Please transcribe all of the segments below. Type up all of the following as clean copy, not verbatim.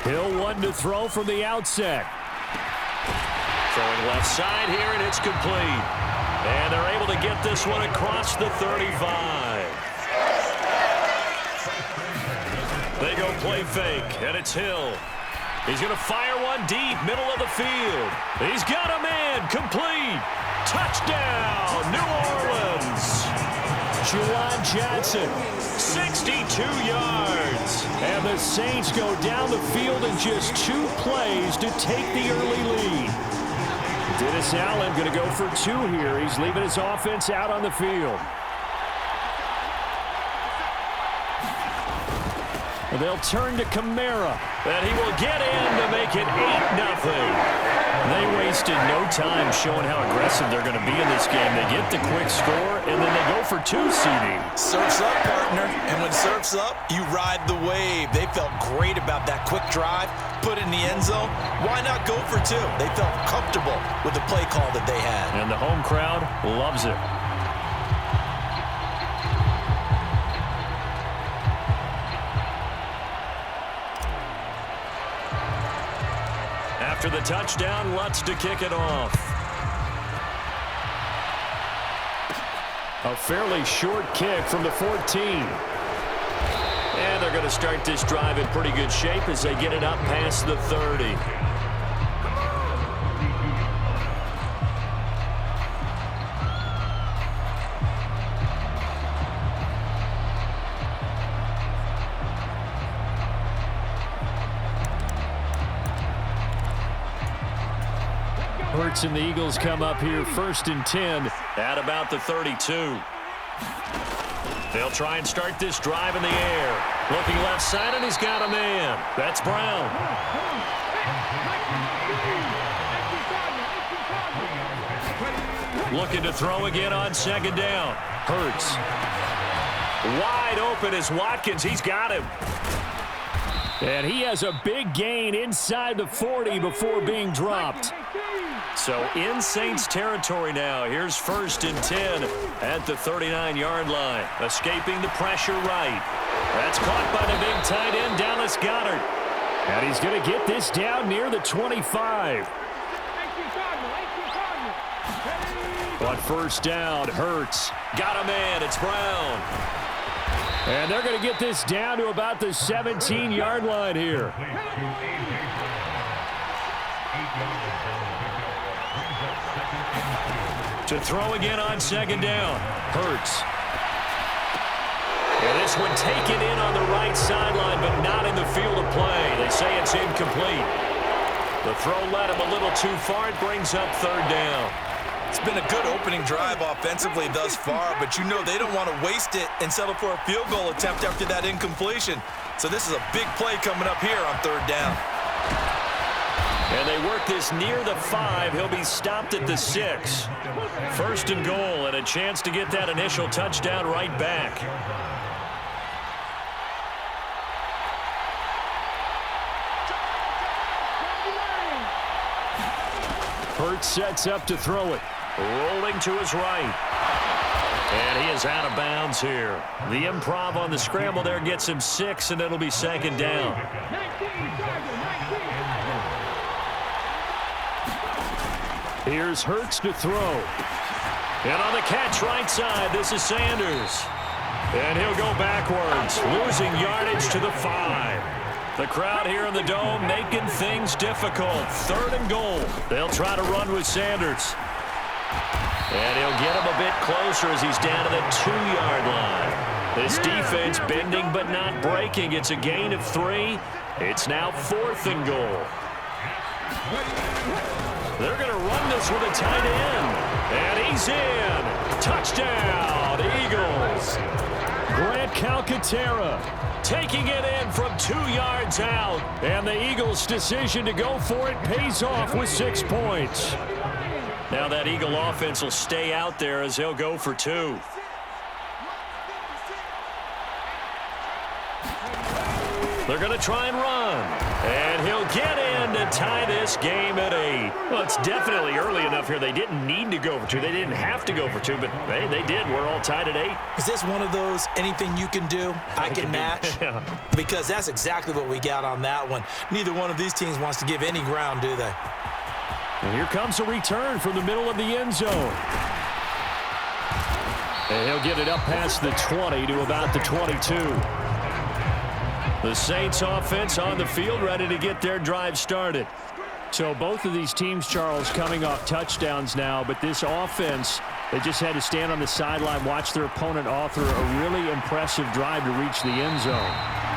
He'll want to throw from the outset. Throwing left side here, and it's complete. And they're able to get this one across the 35. They go play fake, and it's Hill. He's going to fire one deep, middle of the field. He's got a man, complete. Touchdown, New Orleans. Juwan Johnson, 62 yards. And the Saints go down the field in just 2 plays to take the early lead. Dennis Allen going to go for 2 here. He's leaving his offense out on the field. And they'll turn to Kamara. And he will get in to make it 8-0. They wasted no time showing how aggressive they're going to be in this game. They get the quick score, and then they go for 2 seeding. Surf's up, partner. And when surf's up, you ride the wave. They felt great about that quick drive, put it in the end zone. Why not go for 2? They felt comfortable with the play call that they had. And the home crowd loves it. After the touchdown, Lutz to kick it off. A fairly short kick from the 14. And they're going to start this drive in pretty good shape as they get it up past the 30. Hurts and the Eagles come up here 1st and 10. At about the 32. They'll try and start this drive in the air. Looking left side, and he's got a man. That's Brown. Looking to throw again on 2nd down. Hurts. Wide open is Watkins. He's got him. And he has a big gain inside the 40 before being dropped. So in Saints territory now. Here's 1st and 10 at the 39-yard line. Escaping the pressure right. That's caught by the big tight end, Dallas Goedert. And he's going to get this down near the 25. On 1st down, Hurts. Got a man. It's Brown. And they're going to get this down to about the 17-yard line here. To throw again on 2nd down. Hurts. And this one taken in on the right sideline, but not in the field of play. They say it's incomplete. The throw led him a little too far. It brings up 3rd down. It's been a good opening drive offensively thus far, but you know they don't want to waste it and settle for a field goal attempt after that incompletion. So this is a big play coming up here on 3rd down. And they work this near the 5. He'll be stopped at the 6. 1st and goal, and a chance to get that initial touchdown right back. Hurts sets up to throw it. Rolling to his right. And he is out of bounds here. The improv on the scramble there gets him 6, and it'll be 2nd down. Here's Hurts to throw. And on the catch right side, this is Sanders. And he'll go backwards, losing yardage to the 5. The crowd here in the Dome making things difficult. 3rd and goal. They'll try to run with Sanders. And he'll get him a bit closer as he's down to the 2-yard line. This defense bending but not breaking. It's a gain of 3. It's now 4th and goal. They're going to run this with a tight end. And he's in. Touchdown, Eagles. Grant Calcaterra taking it in from 2 yards out. And the Eagles' decision to go for it pays off with 6 points. Now that Eagle offense will stay out there as he'll go for 2. They're going to try and run. And he'll get in to tie this game at 8. Well, it's definitely early enough here. They didn't need to go for 2. They didn't have to go for 2, but they did. We're all tied at 8. Is this one of those anything you can do, I can match? Yeah. Because that's exactly what we got on that one. Neither one of these teams wants to give any ground, do they? And here comes a return from the middle of the end zone. And he'll get it up past the 20 to about the 22. The Saints offense on the field, ready to get their drive started. So both of these teams, Charles, coming off touchdowns now, but this offense, they just had to stand on the sideline, watch their opponent author a really impressive drive to reach the end zone.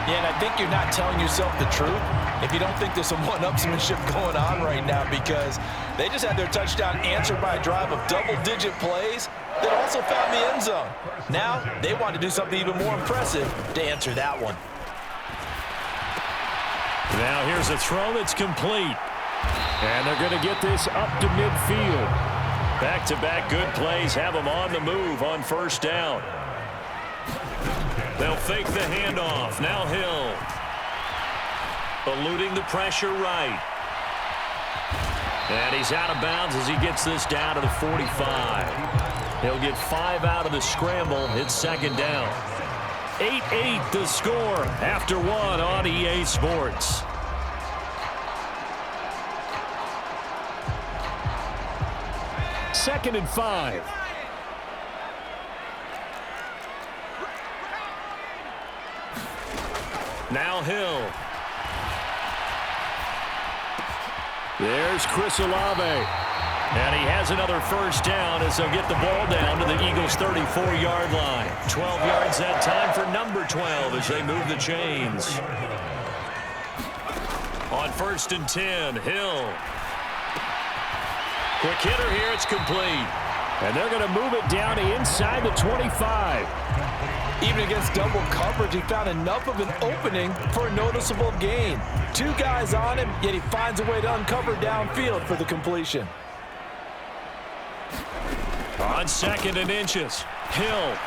Yeah, and I think you're not telling yourself the truth if you don't think there's some one-upsmanship going on right now, because they just had their touchdown answered by a drive of double-digit plays that also found the end zone. Now they want to do something even more impressive to answer that one. Now here's a throw that's complete. And they're going to get this up to midfield. Back-to-back good plays have them on the move on first down. They'll fake the handoff. Now Hill. Eluding the pressure right. And he's out of bounds as he gets this down to the 45. He'll get 5 out of the scramble. It's second down. 8-8 the score after 1 on EA Sports. Second and 5. Now Hill. There's Chris Olave. And he has another first down as they'll get the ball down to the Eagles' 34-yard line. 12 yards that time for number 12 as they move the chains. On first and 10, Hill. Quick hitter here, it's complete. And they're going to move it down to inside the 25. Even against double coverage, he found enough of an opening for a noticeable gain. 2 guys on him, yet he finds a way to uncover downfield for the completion. On second and inches, Hill.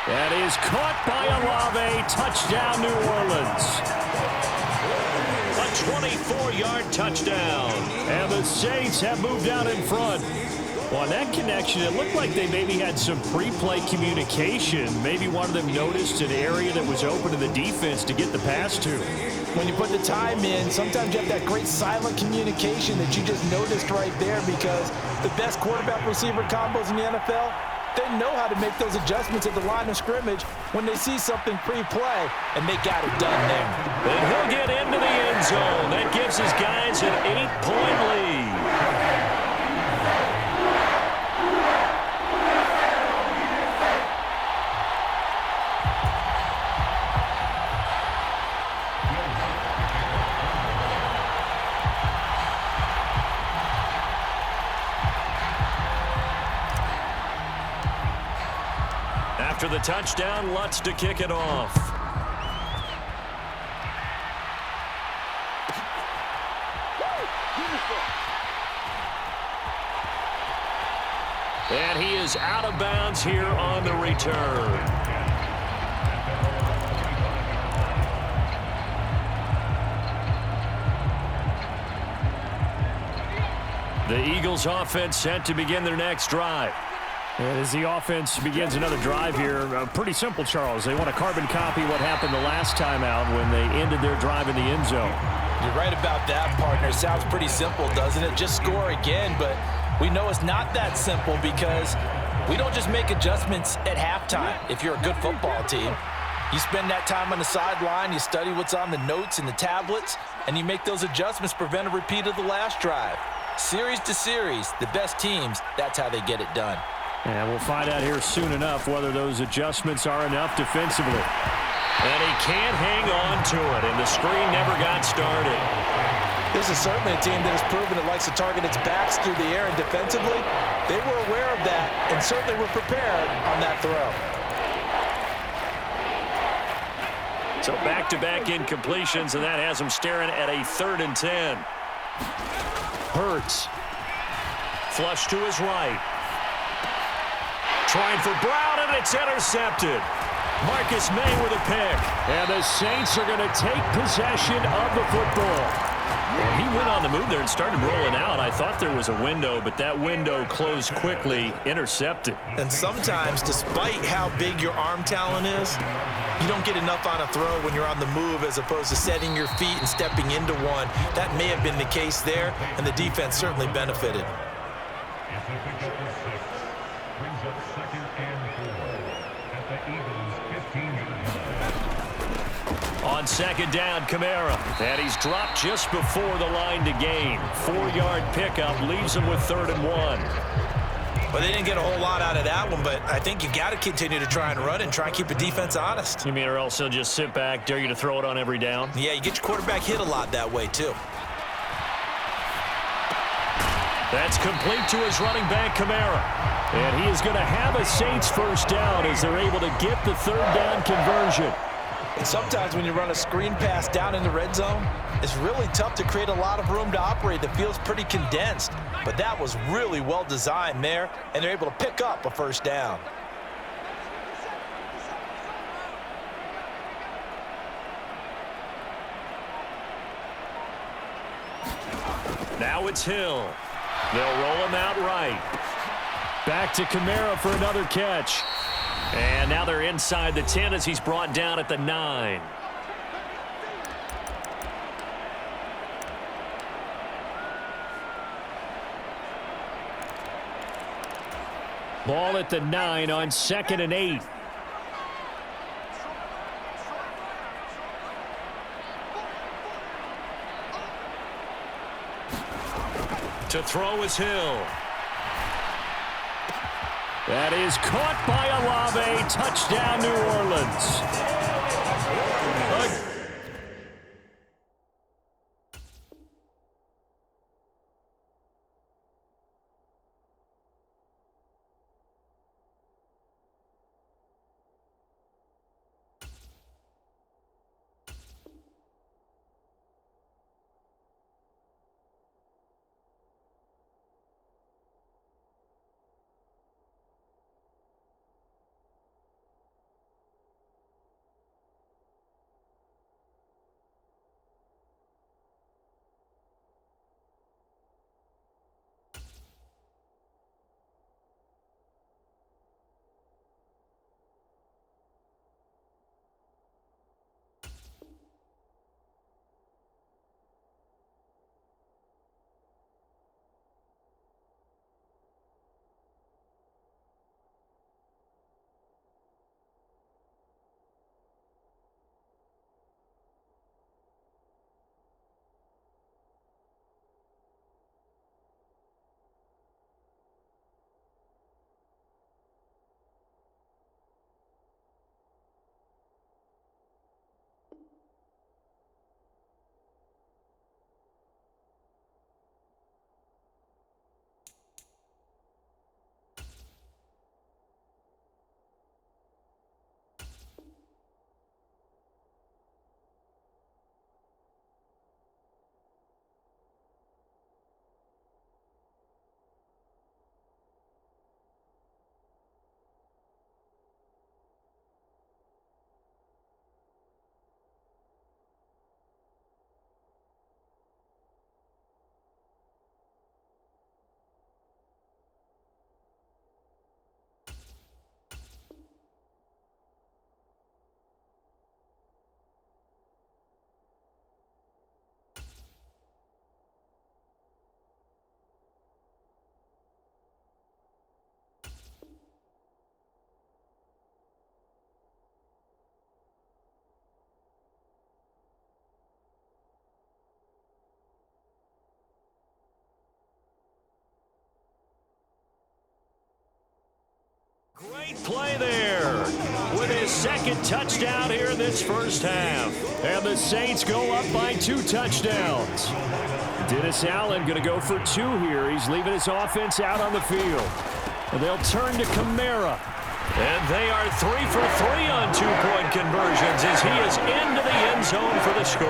That is caught by Olave. Touchdown, New Orleans. A 24-yard touchdown. And the Saints have moved out in front. Well, on that connection, it looked like they maybe had some pre-play communication. Maybe one of them noticed an area that was open to the defense to get the pass to. When you put the time in, sometimes you have that great silent communication that you just noticed right there, because the best quarterback-receiver combos in the NFL, they know how to make those adjustments at the line of scrimmage when they see something pre-play, and they got it done there. And he'll get into the end zone. That gives his guys an 8-point lead. After the touchdown, Lutz to kick it off. And he is out of bounds here on the return. The Eagles offense set to begin their next drive. And as the offense begins another drive here, pretty simple, Charles. They want to carbon copy what happened the last time out when they ended their drive in the end zone. You're right about that, partner. Sounds pretty simple, doesn't it? Just score again, but we know it's not that simple because we don't just make adjustments at halftime if you're a good football team. You spend that time on the sideline, you study what's on the notes and the tablets, and you make those adjustments, prevent a repeat of the last drive. Series to series, the best teams, that's how they get it done. And we'll find out here soon enough whether those adjustments are enough defensively. And he can't hang on to it, and the screen never got started. This is certainly a team that has proven it likes to target its backs through the air, and defensively, they were aware of that and certainly were prepared on that throw. So back-to-back incompletions, and that has them staring at a 3rd and 10. Hurts. Flush to his right. Trying for Brown, and it's intercepted. Marcus May with a pick. And the Saints are going to take possession of the football. Well, he went on the move there and started rolling out. I thought there was a window, but that window closed quickly, intercepted. And sometimes, despite how big your arm talent is, you don't get enough on a throw when you're on the move as opposed to setting your feet and stepping into one. That may have been the case there, and the defense certainly benefited. Brings up 2nd and 4 at the Eagles' 15-yard line. On 2nd down, Kamara. And he's dropped just before the line to gain. 4-yard pickup leaves him with 3rd and 1. Well, they didn't get a whole lot out of that one, but I think you got to continue to try and run and try and keep the defense honest. You mean or else he'll just sit back, dare you to throw it on every down? Yeah, you get your quarterback hit a lot that way, too. That's complete to his running back, Kamara. And he is going to have a Saints first down as they're able to get the 3rd down conversion. And sometimes when you run a screen pass down in the red zone, it's really tough to create a lot of room to operate. The field's pretty condensed. But that was really well designed there, and they're able to pick up a first down. Now it's Hill. They'll roll him out right. Back to Kamara for another catch. And now they're inside the 10 as he's brought down at the 9. Ball at the 9 on 2nd and 8. To throw is Hill. That is caught by Olave. Touchdown, New Orleans. Great play there with his 2nd touchdown here in this first half. And the Saints go up by 2 touchdowns. Dennis Allen going to go for 2 here. He's leaving his offense out on the field. And they'll turn to Kamara. And they are 3 for 3 on 2-point conversions as he is into the end zone for the score.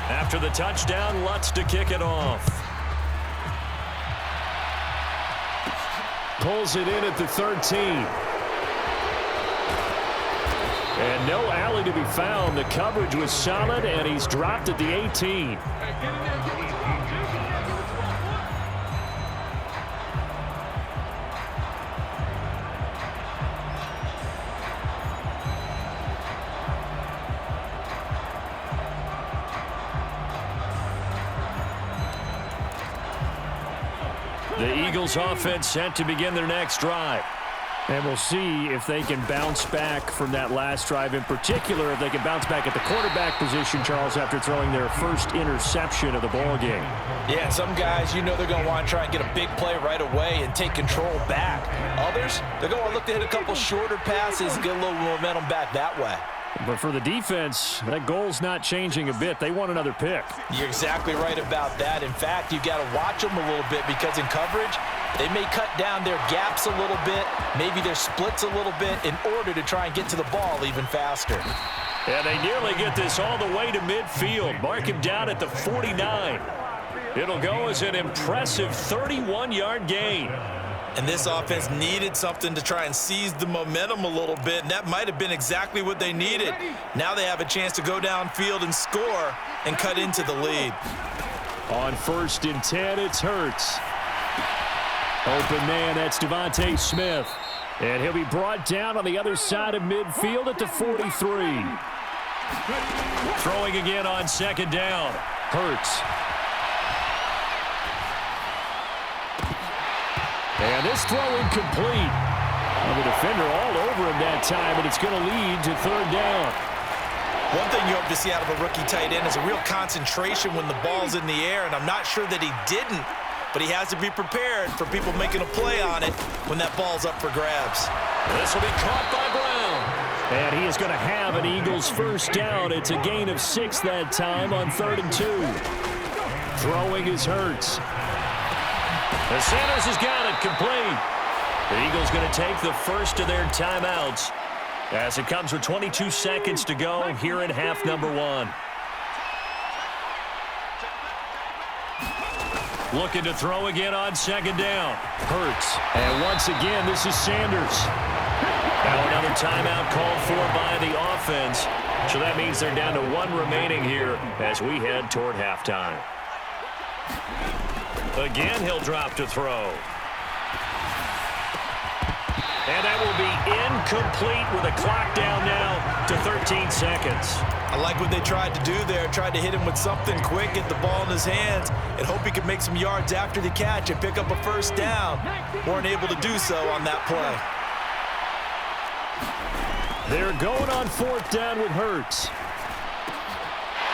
After the touchdown, Lutz to kick it off. Pulls it in at the 13. And no alley to be found. The coverage was solid, and he's dropped at the 18. The Eagles offense set to begin their next drive. And we'll see if they can bounce back from that last drive, in particular if they can bounce back at the quarterback position, Charles, after throwing their first interception of the ball game. Yeah, some guys, you know they're going to want to try and get a big play right away and take control back. Others, they're going to look to hit a couple shorter passes and get a little momentum back that way. But for the defense, that goal's not changing a bit. They want another pick. You're exactly right about that. In fact, you've got to watch them a little bit because in coverage, they may cut down their gaps a little bit, maybe their splits a little bit in order to try and get to the ball even faster. And they nearly get this all the way to midfield. Mark him down at the 49. It'll go as an impressive 31-yard gain. And this offense needed something to try and seize the momentum a little bit, and that might have been exactly what they needed. Now they have a chance to go downfield and score and cut into the lead. On 1st and 10, it's Hurts. Open man, that's Devontae Smith. And he'll be brought down on the other side of midfield at the 43. Throwing again on 2nd down. Hurts. And this throw incomplete. The defender all over him that time, and it's going to lead to 3rd down. One thing you hope to see out of a rookie tight end is a real concentration when the ball's in the air, and I'm not sure that he didn't, but he has to be prepared for people making a play on it when that ball's up for grabs. This will be caught by Brown. And he is going to have an Eagles 1st down. It's a gain of 6 that time on 3rd and 2. Throwing is Hurts. The Sanders has got it complete. The Eagles going to take the first of their timeouts as it comes with 22 seconds to go here in half number 1. Looking to throw again on 2nd down. Hurts. And once again, this is Sanders. Now another timeout called for by the offense. So that means they're down to 1 remaining here as we head toward halftime. Again, he'll drop to throw. And that will be incomplete with a clock down now to 13 seconds. I like what they tried to do there. Tried to hit him with something quick, get the ball in his hands, and hope he could make some yards after the catch and pick up a 1st down. Weren't able to do so on that play. They're going on 4th down with Hurts.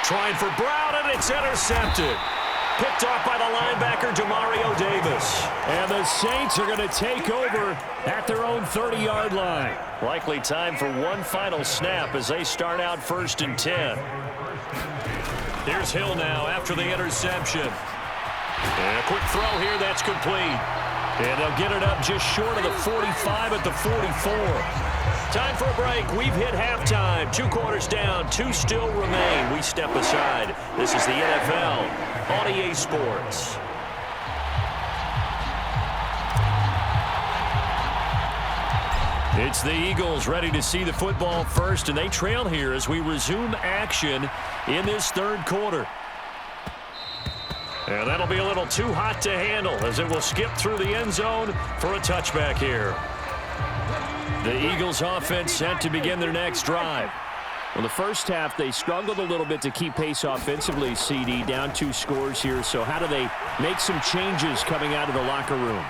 Trying for Brown, and it's intercepted. Picked off by the linebacker, Demario Davis. And the Saints are going to take over at their own 30-yard line. Likely time for one final snap as they start out 1st and 10. Here's Hill now after the interception. And a quick throw here that's complete. And they'll get it up just short of the 45 at the 44. Time for a break. We've hit halftime. 2 quarters down. 2 still remain. We step aside. This is the NFL on EA Sports. It's the Eagles ready to see the football first, and they trail here as we resume action in this 3rd quarter. And that'll be a little too hot to handle as it will skip through the end zone for a touchback here. The Eagles offense set to begin their next drive. Well, the first half, they struggled a little bit to keep pace offensively, CD, down 2 scores here. So how do they make some changes coming out of the locker room?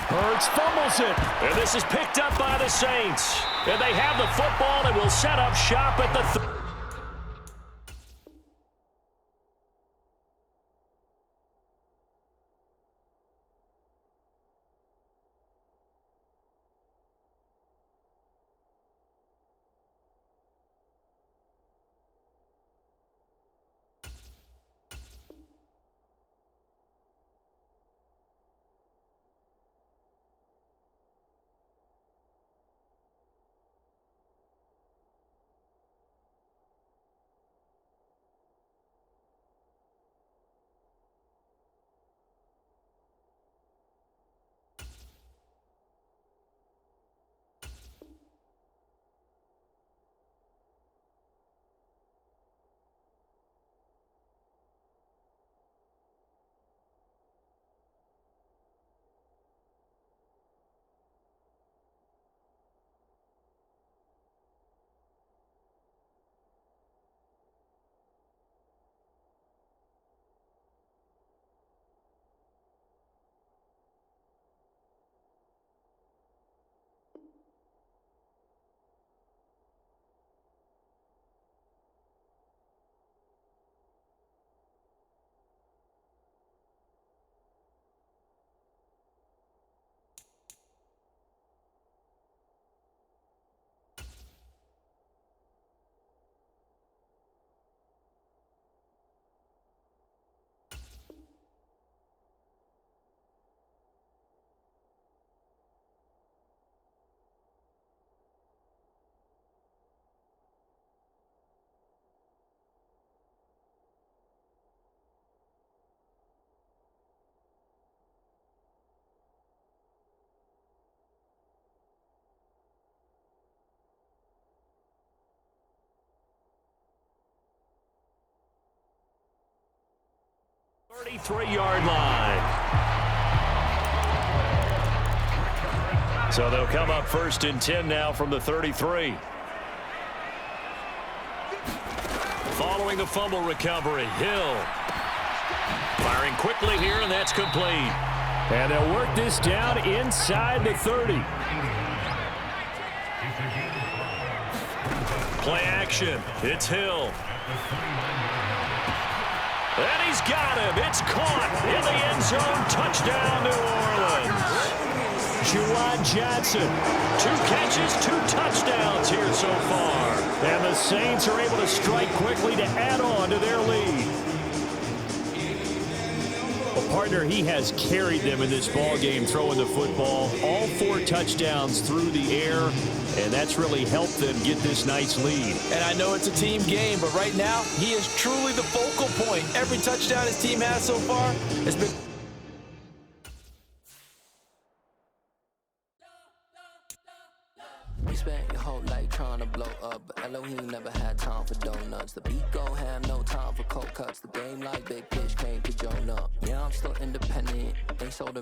Hurts fumbles it. And this is picked up by the Saints. And they have the football and will set up shop at the 33-yard line. So they'll come up 1st and 10 now from the 33. Following the fumble recovery, Hill. Firing quickly here, and that's complete. And they'll work this down inside the 30. Play action. It's Hill. And he's got him. It's caught in the end zone. Touchdown, New Orleans. Juwan Johnson. 2 catches, 2 touchdowns here so far. And the Saints are able to strike quickly to add on to their lead. Well, partner, he has carried them in this ball game throwing the football. All 4 touchdowns through the air, and that's really helped them get this nice lead. And I know it's a team game, but right now, he is truly the focal point. Every touchdown his team has so far has been... You spent your whole life trying to blow up, but Elohim never had time for donuts. The beat gon' have no time for cold cuts. The game like big pitch came to Jonah. Yeah, I'm still independent, ain't sold a